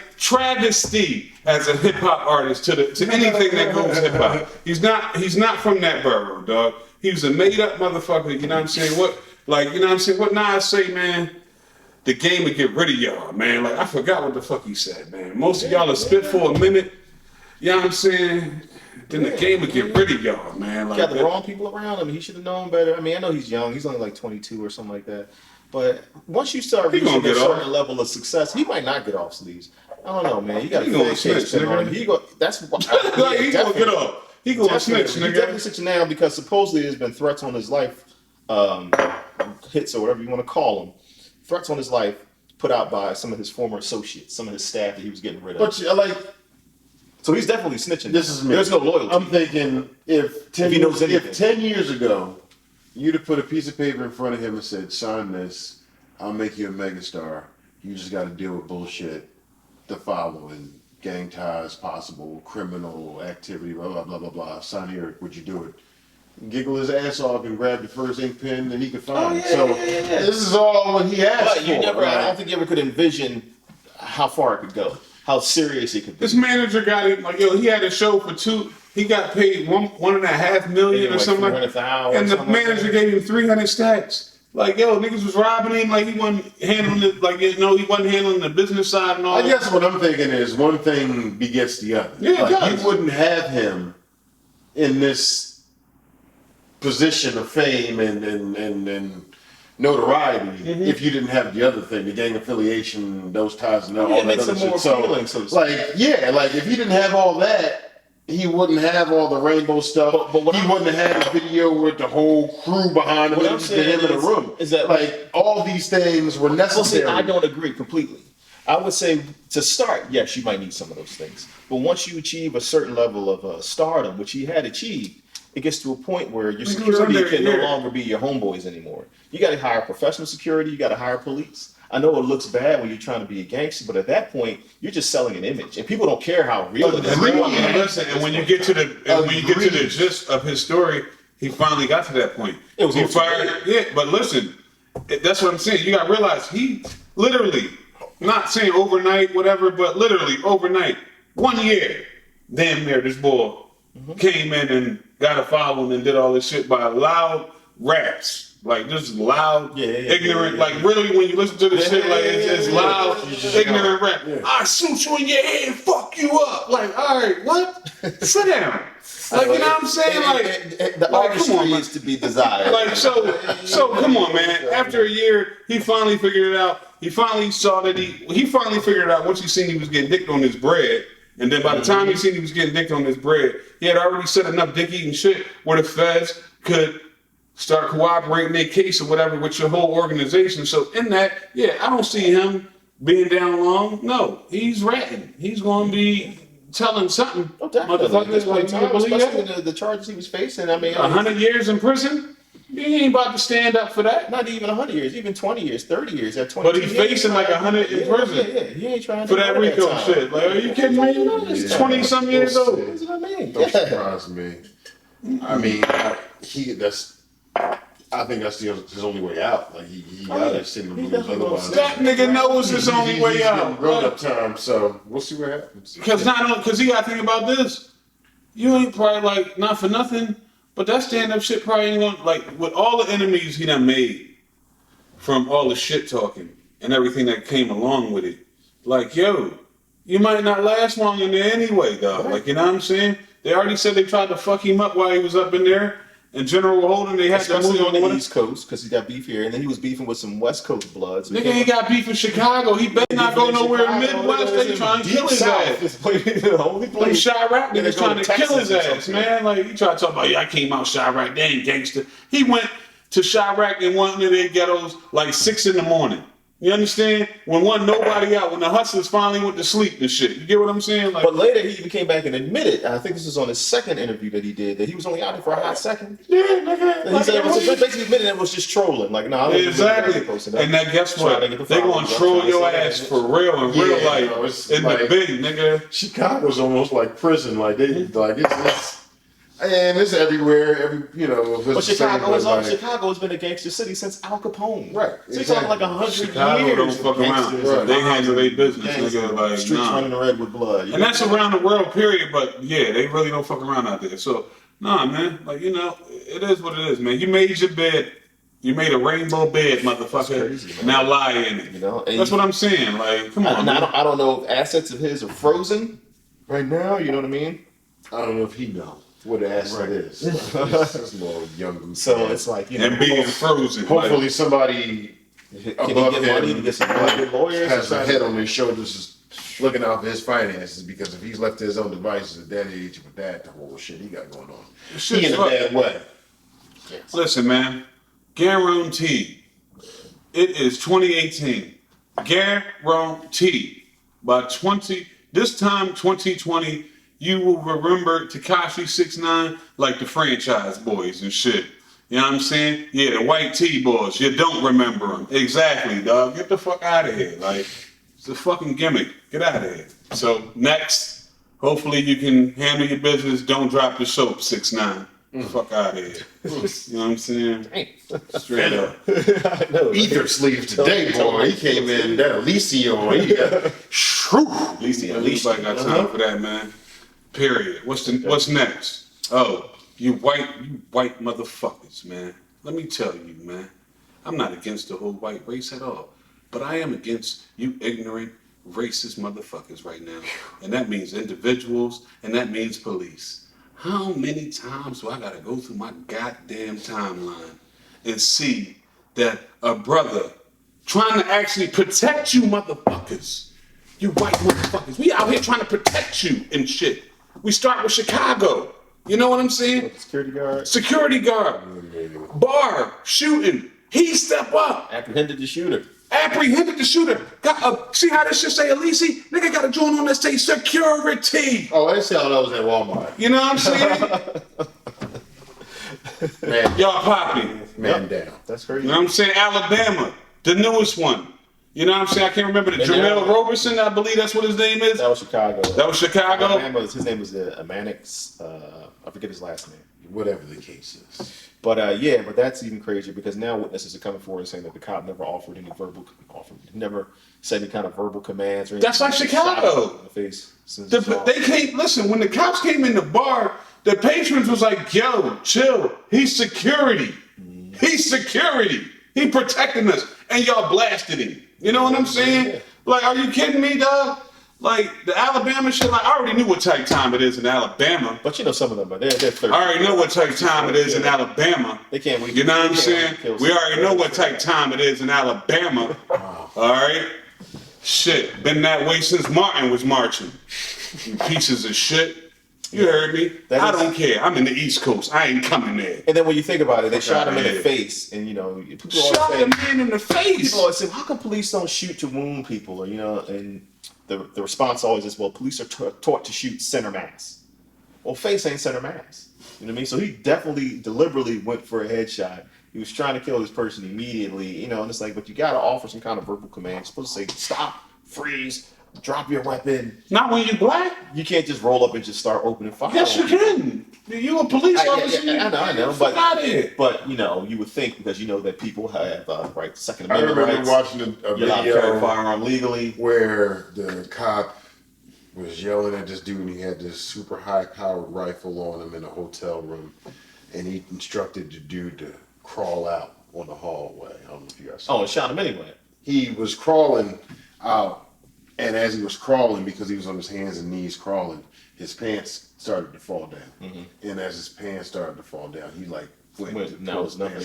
travesty as a hip hop artist to anything that goes hip hop. He's not from that borough, dog. He was a made up motherfucker. You know what I'm saying? What, like, you know what I'm saying? What Nas say, man? The game would get rid of y'all, man. Like, I forgot what the fuck he said, man. Most of y'all are spit for a minute. You know what I'm saying? Then the game would get rid of y'all, man. Like, Got the wrong people around him. He should have known better. I mean, I know he's young. He's only like 22 or something like that. But once you start He gonna reaching a get off. certain level of success, he might not get off sleeves. I don't know, man. You got He to gonna fake snitch, case pin on nigga. him. He go. That's what. like, he gonna get off. He gonna snitch, He nigga. definitely snitching now because supposedly there's been threats on his life, hits or whatever you want to call them, threats on his life put out by some of his former associates, some of his staff that he was getting rid of. But like, So he's definitely snitching. this is me. There's no loyalty. I'm thinking if 10, he knows anything. if 10 years ago you'd have put a piece of paper in front of him and said, "Sign this, I'll make you a megastar. You just got to deal with bullshit, the following: gang ties, possible criminal activity, blah blah blah blah blah. Sign here. Would you do it?" Giggle his ass off and grab the first ink pen that he could find. This is all what he asked But you for. never, I right? don't think you ever could envision how far it could go, how serious it could be. This manager got him, like, yo, he had a show for he got paid $1.5 million or Like something like 300 that. an hour or And the something like manager that. gave him 300 stacks. Like, yo, niggas was robbing him, like he wasn't handling it, like, you know, he wasn't handling the business side and all I that. guess what I'm thinking is one thing begets the other. Yeah, it like, does. you wouldn't have him in this position of fame and notoriety if you didn't have the other thing, the gang affiliation, those ties and all Yeah, it that makes other him more shit. appealing, so to speak. like, yeah, like if you didn't have all that, he wouldn't have all the rainbow stuff. But what he I'm- wouldn't have had a video with the whole crew behind him. What It I'm was just saying him in the room. is that- like all these things were Well, see, necessary. I don't agree completely. I would say to start, yes, you might need some of those things. But once you achieve a certain level of stardom, which he had achieved, it gets to a point where your was security under a can no year. longer be your homeboys anymore. You got to hire professional security. You got to hire police. I know it looks bad when you're trying to be a gangster, but at that point, you're just selling an image, and people don't care how real it is. Agreed. And listen, and when you get to the gist of his story, he finally got to that point. It was he also fired. Yeah, but listen, that's what I'm saying. You got to realize he literally, not saying overnight, whatever, but literally overnight, 1 year, damn near this boy came in and got a following and did all this shit by loud raps. Like just loud, ignorant. Like really, when you listen to this shit, like it's loud, ignorant rap. I shoot you in your head and fuck you up. Like, all right, what? Sit down. Like, you know what I'm saying? Like, the like, artistry come on, is to be desired. like so come on, man. After a year, he finally figured it out. He finally saw that he finally figured it out once he seen he was getting dicked on his bread. And then by the time he seen he was getting dicked on his bread, he had already set enough dick eating shit where the feds could start cooperating their case or whatever with your whole organization. So in that, yeah, I don't see him being down long. No, he's ratting. He's going to be telling something. Oh, definitely. Motherfuckers, like, you believe Especially that? with the charges he was facing. I mean, 100 years in prison? He ain't about to stand up for that. not even 100 years, even 20 years, 30 years. At 20, But he facing like 100 in prison. Yeah, he ain't trying to For do that none of Rico time. shit. Like, are you kidding me? He's 20-some years old. That's what I mean. Don't Yeah. surprise me. I mean, I think that's his only way out. Like he got to send him He lose definitely gonna otherwise. send That nigga knows his only way out. Grown up time, so we'll see what happens. Because he got to think about this. You ain't probably like, not for nothing, but that stand-up shit probably ain't going, like, with all the enemies he done made from all the shit talking and everything that came along with it, like, yo, you might not last long in there anyway, dog. Like, you know what I'm saying? They already said they tried to fuck him up while he was up in there. And General Holden, they had Especially to on move the him. East Coast, because he got beef here, and then he was beefing with some West Coast bloods. Nigga ain't got beef in Chicago. He better not go nowhere in Midwest. They trying to kill his ass. The only Them place. Chirac They niggas go trying to to kill his Texas or ass, something. man. Like, he tried to talk about, yeah, I came out Chirac, they ain't gangster. He went to Chirac in one of their ghettos like 6 in the morning. You understand? When wasn't nobody out, when the hustlers finally went to sleep and shit. You get what I'm saying? Like, But later he even came back and admitted, I think this was on his second interview that he did, that he was only out there for a hot second. yeah, nigga. And he said it was basically admitted it was just trolling. Like, no, I wasn't Exactly. really posting And then guess Trying what? to get the They gonna followers. troll Trying to your say ass that. for real in real Yeah, life. no, it's In like- the big, nigga. Chicago's almost like prison. Like it's and it's everywhere. But It's the same, Chicago like- Chicago has been a gangster city since Al Capone. Right, So you're talking like exactly. 100 Chicago years. don't of fuck around. gangsters and They handle their business, gangsters, nigga. Like, streets nah. running red with blood. And that's around the world, period. But yeah, they really don't fuck around out there. So, nah, man. Like, it is what it is, man. You made your bed. You made a rainbow bed, motherfucker. That's crazy, man. Now lie in it. and That's what I'm saying. Like, come on. And man. I don't know if assets of his are frozen right now. You know what I mean? I don't know if he knows what an asset Right. is. This little young goose. So it's like, And being frozen. hopefully somebody can he above get money to him get some good lawyers? has or a something? head on his shoulders, is looking out for his finances. Because if he's left to his own devices at that age with that whole shit he got going on, Shit's he in a fucked. bad way. Listen, man. Guaranteed. It is 2018. Guaranteed. By this time 2020, you will remember Tekashi 6ix9ine like the franchise boys and shit. You know what I'm saying? Yeah, the white T-boys. You don't remember them. Exactly, dog. Get the fuck out of here. Like, it's a fucking gimmick. Get out of here. So, next, hopefully you can handle your business. Don't drop the soap, 6ix9ine. Fuck out of here. You know what I'm saying? Straight up. I know. Ether sleeve today, boy. He came in that Alicia. He got shrew. At least Nobody got time for that, man. Period. What's next? Oh, you white motherfuckers, man. Let me tell you, man. I'm not against the whole white race at all. But I am against you ignorant, racist motherfuckers right now. And that means individuals, and that means police. How many times do I gotta go through my goddamn timeline and see that a brother trying to actually protect you motherfuckers, you white motherfuckers, we out here trying to protect you and shit. We start with Chicago. You know what I'm saying? Security guard Security guard, bar, shooting. He step up. apprehended the shooter. Apprehended the shooter. See how this shit say Elise? Nigga got a joint on that say security. Oh, I see how that was at Walmart. You know what I'm saying? Man, Y'all popping. man down. That's You crazy. know what I'm saying? Alabama, the newest one. You know what I'm saying? I can't remember the Jamel Roberson, I believe that's what his name is. That was Chicago. That was Chicago. His name was Amanix. I forget his last name. Whatever the case is. But but that's even crazier because now witnesses are coming forward and saying that the cop never never said any kind of verbal commands or anything. That's like Chicago. In the face. They came, listen, when the cops came in the bar, the patrons was like, yo, chill. He's security. He's security. He protecting us. And y'all blasted him. You know what I'm saying? Yeah. Like, are you kidding me, dog? Like, the Alabama shit, like, I already knew what type time it is in Alabama. But you know some of them, but they're 30. I already know what type time it is in Alabama. They can't wait. You know what I'm saying? Kill We already know what type time it is in Alabama. All right? Shit, been that way since Martin was marching. You pieces of shit. You heard me? I don't care. I'm in the East Coast. I ain't coming there. And then when you think about it, they shot him in the Yeah. face, and people always Shot say, the man in the face. people always say, how come police don't shoot to wound people? Or and the response always is, well, police are taught to shoot center mass. Well, face ain't center mass. You know what I mean? So he definitely deliberately went for a headshot. He was trying to kill this person immediately, and it's like, but you got to offer some kind of verbal command. You're supposed to say, stop, freeze, drop your weapon. Not when you black. You can't just roll up and just start opening fire. Yes, you can. You a police officer. I know, Fuck out of here. but you would think because you know that people have Second I Amendment remember rights. watching a You're allowed to carry a video firearm legally. where the cop was yelling at this dude and he had this super high powered rifle on him in a hotel room and he instructed the dude to crawl out on the hallway. I don't know if you guys saw. Oh, and shot him anyway. He was crawling out, and as he was crawling, because he was on his hands and knees crawling, his pants started to fall down. Mm-hmm. And as his pants started to fall down, he like went Now it's nothing.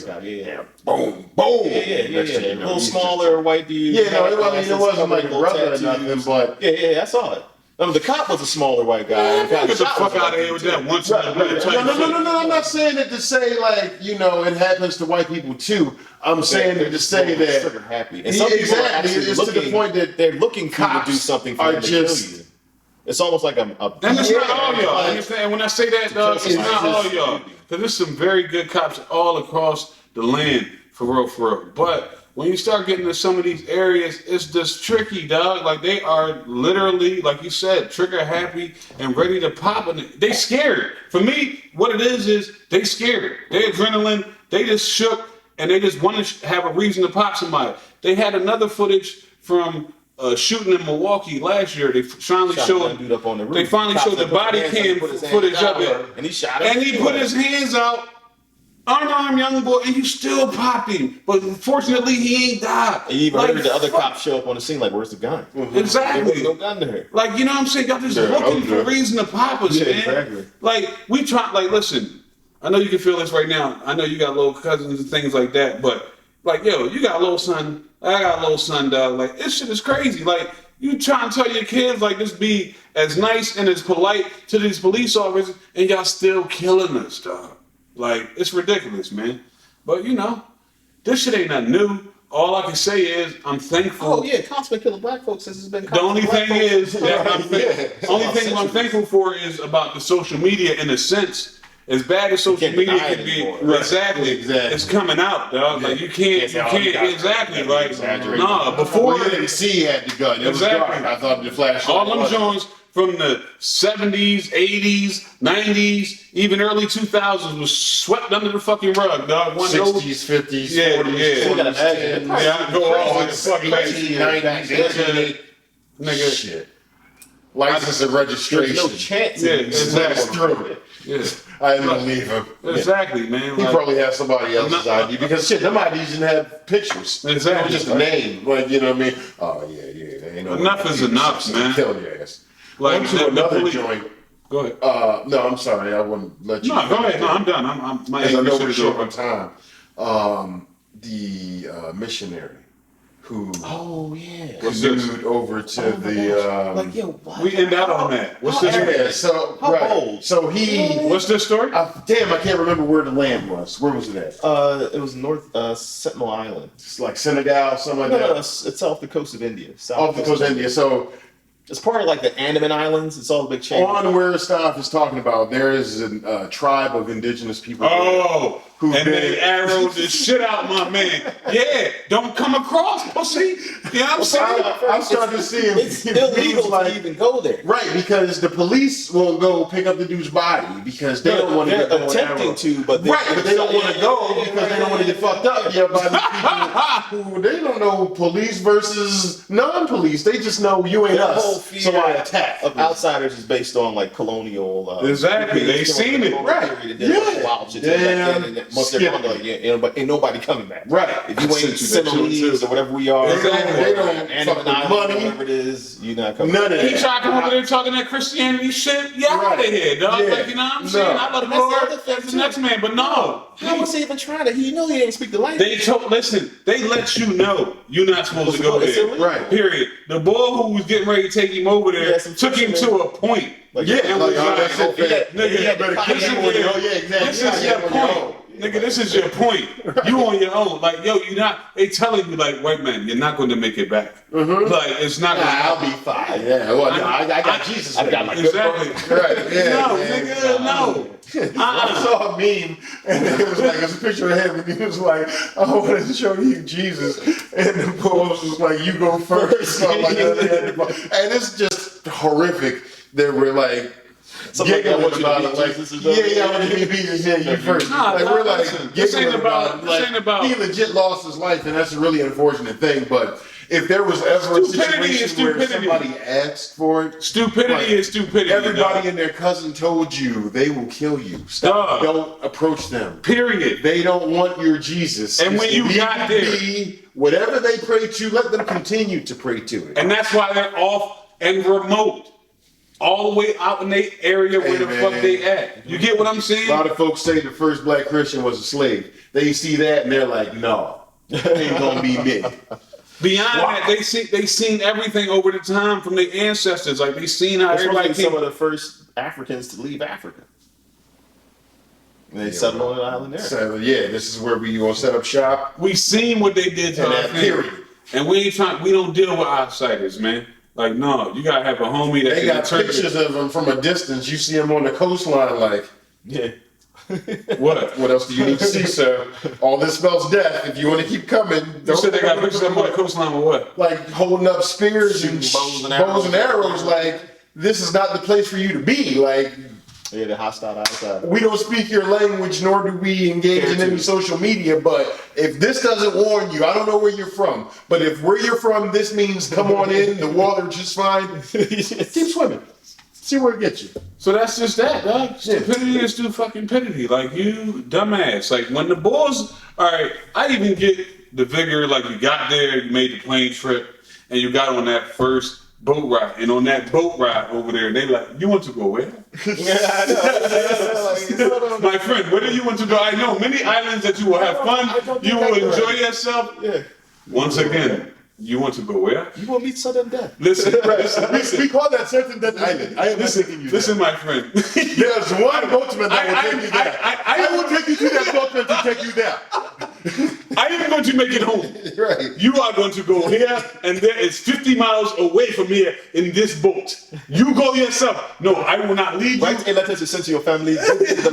boom, boom. Yeah. Next thing you A know, little he's smaller white dude. Yeah, no, it wasn't like a brother or nothing, but Yeah, I saw it. The cop was a smaller white guy. Get the fuck out of here with that once in a blue type shit. No, I'm not saying it to say like, it happens to white people too. I'm saying it to say that trigger happy. And Yeah, some people are exactly. actually It's to the point that they're looking for you to cops do something for are them to kill just- you. It's almost like a And it's not all y'all. like- Understand? When I say that, dog, it's It's not all just- y'all. Because there's some very good cops all across the land, for real. But when you start getting to some of these areas, it's just tricky, dog. Like, they are literally, like you said, trigger happy and ready to pop. And they scared. For me, what it is they scared. They adrenaline, they just shook, and they just want to have a reason to pop somebody. They had another footage from shooting in Milwaukee last year. They finally showed. dude up on the roof. They finally Cops showed the put their body hands up, cam put his hands footage down, of it, and he shot him. and he put his hands out. Unarmed young boy, and you still popping. But unfortunately, he ain't died. And you even Like, heard the other fuck. cops show up on the scene like, where's the gun? Exactly. There was no gun there. Like, you know what I'm saying? Y'all just Yeah, looking for okay. reason to pop us, Yeah, man. exactly. Like, we try, like, listen, I know you can feel this right now. I know you got little cousins and things like that, but, like, yo, you got a little son, I got a little son, dog. Like, this shit is crazy. Like, you try and tell your kids, like, just be as nice and as polite to these police officers, and y'all still killing us, dog. Like, it's ridiculous, man. But, this shit ain't nothing new. All I can say is I'm thankful. Oh yeah, cops been killing black folks since it's been. The only thing is that only thing I'm centuries. thankful for is about the social media in a sense. As bad as social can't media deny can it be, anymore. Right. exactly, Exactly. it's coming out, dog. Like you can't exactly, like Exaggerate. nah. Before Well, you didn't see he had the gun. It was Exactly. dark. I thought the flash. all them Jones from the 70s, 80s, 90s, even early 2000s was swept under the fucking rug, dog. One of those- 60s, 50s, Yeah, 40s, yeah. 40s, Yeah, 10s, yeah, I go all like a fucking 90s, 80s, nigga. shit. License and registration. There's no chance. Yeah, in exactly. Through it. Yeah, I didn't believe him. exactly, man. He Like, probably has somebody else's No. ID because shit, them IDs didn't have pictures. Exactly. It was just a name. Like, you know what I mean? Oh yeah. They ain't no Enough is enough, man. Kill your ass. Like, Went to the another police- joint. Go ahead. No, I'm sorry. I wouldn't let you. No, go ahead. No, I'm done. My Because I know English we're is short over. on time. The missionary who Oh yeah. What's this? canoed over to Oh my gosh. Like yo, what? We end out on that. What's this? yeah, so How right. old? So he What's this story? damn, I can't remember where the land was. Where was it at? It was North Sentinel Island. It's like Senegal, something like No, that. it's off the coast of India. Off the coast of India. So It's part of like the Andaman Islands. It's all the big chain. on where Staff is talking about, there is a tribe of indigenous people. Oh, Who and been- they arrowed the shit out my man. Yeah, don't come across, pussy. You know what I'm saying? I'm starting to see him. It's illegal to even go there. Right, because the police won't go pick up the dude's body because they don't want to They're get attempting to, but Right, but they don't want to go because they don't want to get fucked up yeah, by these people who they don't know police versus non-police. They just know you ain't Their whole us, fear so I attack. of outsiders is based on like colonial. Exactly, they seen it. Right. Yeah. Wild shit. Damn. Once they're gone, they're like, yeah, but ain't nobody coming back. Right. If you ain't Sent you that shit, Sentinelese too. or whatever we are, Exactly. They don't Andaman fuck with Island, money. whatever it is, you're not coming. None of He that. tried to come over there talking that Christianity shit. Yeah, Right. out of here, dog. Yeah. Like, you know what I'm No. saying? I love the And that's the Lord other thing, as the too. next man, but no. How was he even trying to? He knew he didn't speak the language. They told, listen, they let you know you're not supposed to go It's there. illegal. Right. Period. The boy who was getting ready to take him over there Yeah, some took him to a point. Like, Yeah, and like, was oh, like, that's it, he had- nigga, he had better to kill this him is on your your- own. Yeah, exactly. This You is gotta your get on your point. own. Nigga, this is your point. You on your own. Like, yo, you're not, they telling you, like, white man, you're not going to make it back. Like, it's not Nah, going to I'll be fine. Yeah, well, no, I got Jesus. I got my good Exactly. Right, yeah. No, yeah. nigga, no. I saw a meme, and it was like, it's a picture of him, and he was like, I wanted to show you Jesus. And the post was like, you go first. Something like that. And it's just horrific that we're like, Something like, I giggling want you to about be it. Like, Jesus or something. yeah, I want you to be Jesus. Yeah, you first. Nah, Like, nah, we're like listen, this giggling ain't about- it. this Like, ain't about- he legit lost his life, and that's a really unfortunate thing. But if there was ever a Stupidity is situation where stupidity. somebody asked for it, Stupidity Like, is stupidity. everybody dog. and their cousin told you they will kill you. Stop. Dog. Don't approach them. Period. They don't want your Jesus. And when you Leave got it there- be. Whatever they pray to, let them continue to pray to it. And that's why they're off and remote. All the way out in the area where Hey, the fuck man. they at. You get what I'm saying? A lot of folks say the first black Christian was a slave. They see that and they're like, no, ain't gonna be me. Beyond that, they seen everything over the time from their ancestors. Like they seen how That's everybody probably some came. of the first Africans to leave Africa. And they settled on an island there. So yeah, this is where we gonna set up shop. We seen what they did to And our that family. period. And we don't deal with outsiders, man. Like no, you gotta have a homie that They can got interpret. pictures of them from a distance. You see them on the coastline, like, Yeah. What? what else do you need to see, sir? All this spells death. If you want to keep coming, You said they got pictures of them on the coastline with what? like holding up spears and Shooting bows and arrows. Like, this is not the place for you to be. Like, Yeah, the hostile outside. we don't speak your language, nor do we engage in any social media. But if this doesn't warn you, I don't know where you're from. But if where you're from, this means come on in. The water just fine. Keep swimming. See where it gets you. So that's just that, dog. Stupidity is fucking stupidity. Like you, dumbass. Like when the Bulls, all right. I even get the vigor. Like you got there, you made the plane trip, and you got on that first boat ride. And on that boat ride over there, they like, you want to go where? Yeah, I know. My friend, where do you want to go? I know many islands that you will have fun. You will enjoy yourself. Yeah. Once again, you want to go where? You want to meet sudden death. Listen, listen, We call that certain death island. I am not taking you there. listen, my friend. There's one boatman that will take you there. I will take you to that boatman to take you there. I am going to make it home. Right. You are going to go here, and there is 50 miles away from here in this boat. You go yourself. No, I will not leave you. Write a letter to send to your family.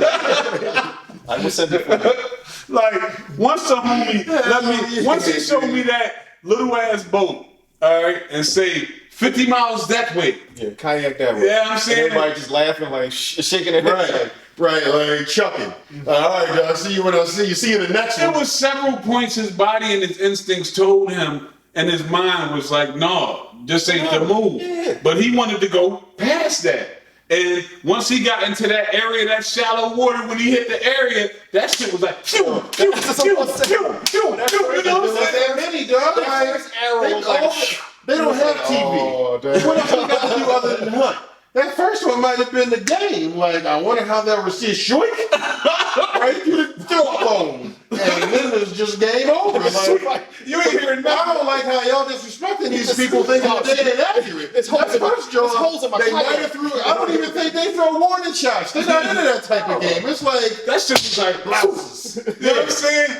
I will send it for you. Like once the homie once he showed me that little ass boat, all right, and say 50 miles that way. Yeah, kayak that way. Yeah, I'm saying. And everybody just laughing, like shaking their heads. Right. Right, like chucking. All right, dog. See you when I see you. See you in the next There one. was several points his body and his instincts told him, and his mind was like, no, this ain't the move. Yeah. But he wanted to go past that. And once he got into that area, that shallow water, when he hit the area, that shit was like, pew, pew, pew, pew, pew, pew. You know what I'm Like saying? that many, dog. Like, first arrow they, was like, they don't have TV. Oh, damn. What else we got to do other than hunt? That first one might have been the game. Like, I wonder how that was just shoink right through the throat bone. And then it's just game over. Like, You ain't hearing I don't nothing. like how y'all disrespecting these people thinking that they ain't accurate. It's holes in my- That's first, Joe. it's holes in my They tire. might have threw. I don't even think they throw warning shots. They're not into that type of game. It's like That shit was like blouses. You know what I'm saying?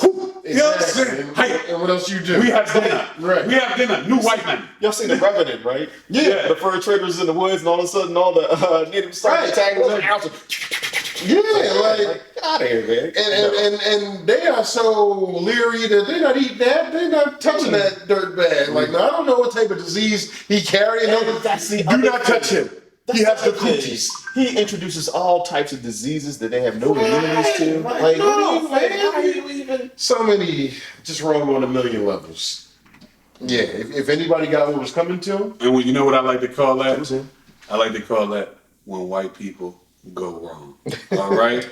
You know what I'm saying? Hey, And what else you do? we have dinner. Right. We have dinner. New white man. Y'all seen The Revenant, right? Yeah. The fur traders in the woods, and all of a sudden, all the native started Right. attacking them. Yeah, like. Get out of here, man. And they are so leery that they're not eating that. They're not touching that dirt bag. Like, no, I don't know what type of disease he carrying. No, That's the do other not thing. touch him. That's He has the thing. cooties. He introduces all types of diseases that they have no immunities to. Right. Like, No, what do man. how do you even? So many, just wrong on a million levels. Yeah, if anybody got what was coming to him, And when, you know what I like to call that? Who's in? I like to call that when white people go wrong. All right?